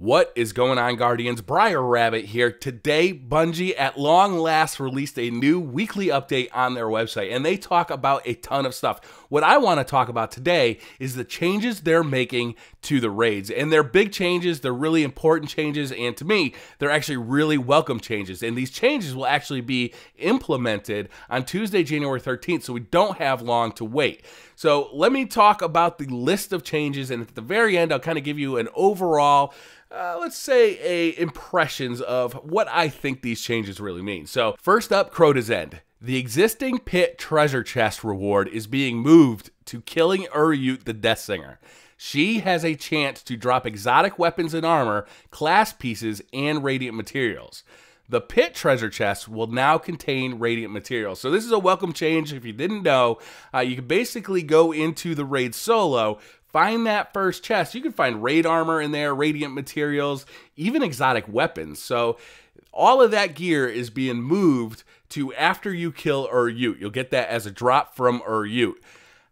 What is going on, Guardians? BriarRabbit here. Today, Bungie at long last released a new weekly update on their website, and they talk about a ton of stuff. What I want to talk about today is the changes they're making to the raids, and they're big changes, they're really important changes, and to me, they're actually really welcome changes, and these changes will actually be implemented on Tuesday, January 13th, so we don't have long to wait. So let me talk about the list of changes, and at the very end, I'll kind of give you an overall let's say impressions of what I think these changes really mean. So first up, Crotas End. The existing pit treasure chest reward is being moved to killing Uryut the Deathsinger. She has a chance to drop exotic weapons and armor, class pieces, and radiant materials. The pit treasure chest will now contain radiant materials. So this is a welcome change. If you didn't know, you can basically go into the raid solo, find that first chest. You can find raid armor in there, radiant materials, even exotic weapons. So all of that gear is being moved to after you kill Uryut. You'll get that as a drop from Uryut.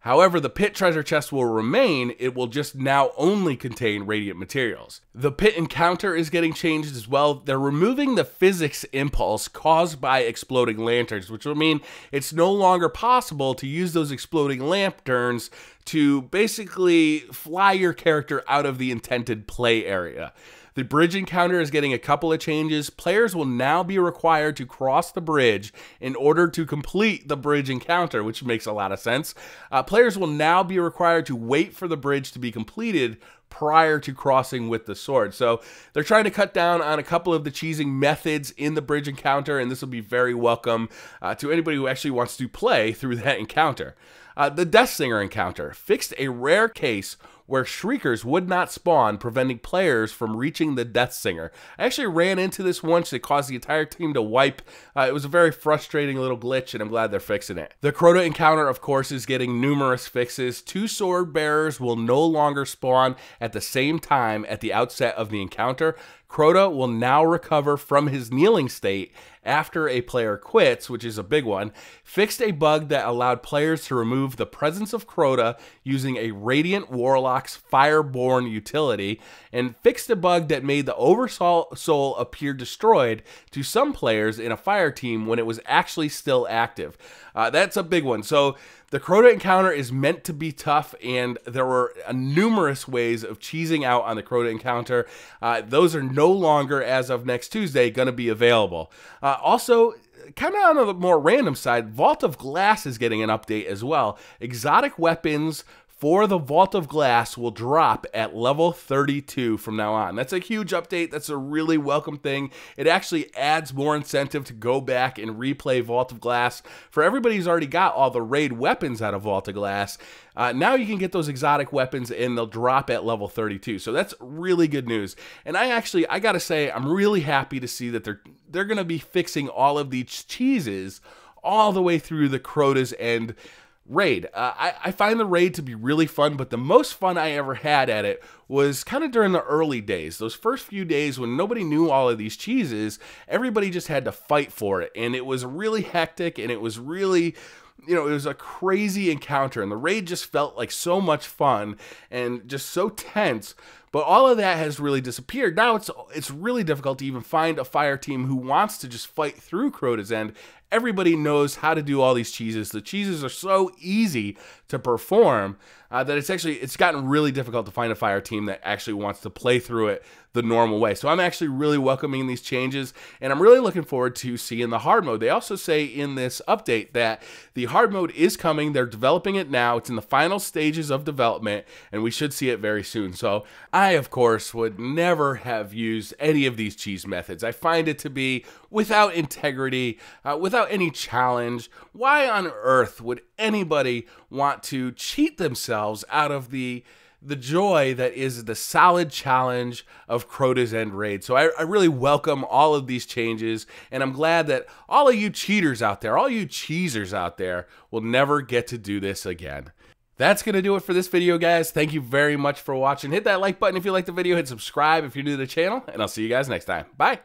However, the pit treasure chest will remain. It will just now only contain radiant materials. The pit encounter is getting changed as well. They're removing the physics impulse caused by exploding lanterns, which will mean it's no longer possible to use those exploding lanterns to basically fly your character out of the intended play area. The bridge encounter is getting a couple of changes. Players will now be required to cross the bridge in order to complete the bridge encounter, which makes a lot of sense. Players will now be required to wait for the bridge to be completed prior to crossing with the sword. So they're trying to cut down on a couple of the cheesing methods in the bridge encounter, and this will be very welcome to anybody who actually wants to play through that encounter. The Deathsinger encounter fixed a rare case where Shriekers would not spawn, preventing players from reaching the Deathsinger. I actually ran into this once. It caused the entire team to wipe. It was a very frustrating little glitch, and I'm glad they're fixing it. The Crota encounter, of course, is getting numerous fixes. 2 sword bearers will no longer spawn at the same time at the outset of the encounter. Crota will now recover from his kneeling state after a player quits, which is a big one. Fixed a bug that allowed players to remove the presence of Crota using a Radiant Warlock's Fireborn utility, and fixed a bug that made the Oversoul appear destroyed to some players in a fire team when it was actually still active. That's a big one. So the Crota encounter is meant to be tough, and there were numerous ways of cheesing out on the Crota encounter. Those are no longer, as of next Tuesday, going to be available. Also, kind of on the more random side, Vault of Glass is getting an update as well. Exotic weapons for the Vault of Glass will drop at level 32 from now on. That's a huge update. That's a really welcome thing. It actually adds more incentive to go back and replay Vault of Glass. For everybody who's already got all the raid weapons out of Vault of Glass, now you can get those exotic weapons and they'll drop at level 32. So that's really good news. And I gotta say, I'm really happy to see that they're gonna be fixing all of these cheeses all the way through the Crotas End raid. I find the raid to be really fun, but the most fun I ever had at it was kind of during the early days. Those first few days when nobody knew all of these cheeses, everybody just had to fight for it, and it was really hectic, and it was really, you know, it was a crazy encounter, and the raid just felt like so much fun and just so tense. But all of that has really disappeared. Now it's really difficult to even find a fire team who wants to just fight through Crota's End. Everybody knows how to do all these cheeses. The cheeses are so easy to perform that it's gotten really difficult to find a fire team that actually wants to play through it the normal way. So I'm actually really welcoming these changes, and I'm really looking forward to seeing the hard mode. They also say in this update that the hard mode is coming. They're developing it now. It's in the final stages of development, and we should see it very soon. So I, of course, would never have used any of these cheese methods. I find it to be without integrity, without any challenge. Why on earth would anybody want to cheat themselves out of the joy that is the solid challenge of Crota's End raid? So I really welcome all of these changes, and I'm glad that all of you cheaters out there, all you cheesers out there, will never get to do this again. That's going to do it for this video, guys. Thank you very much for watching. Hit that like button if you like the video. Hit subscribe if you're new to the channel, and I'll see you guys next time. Bye.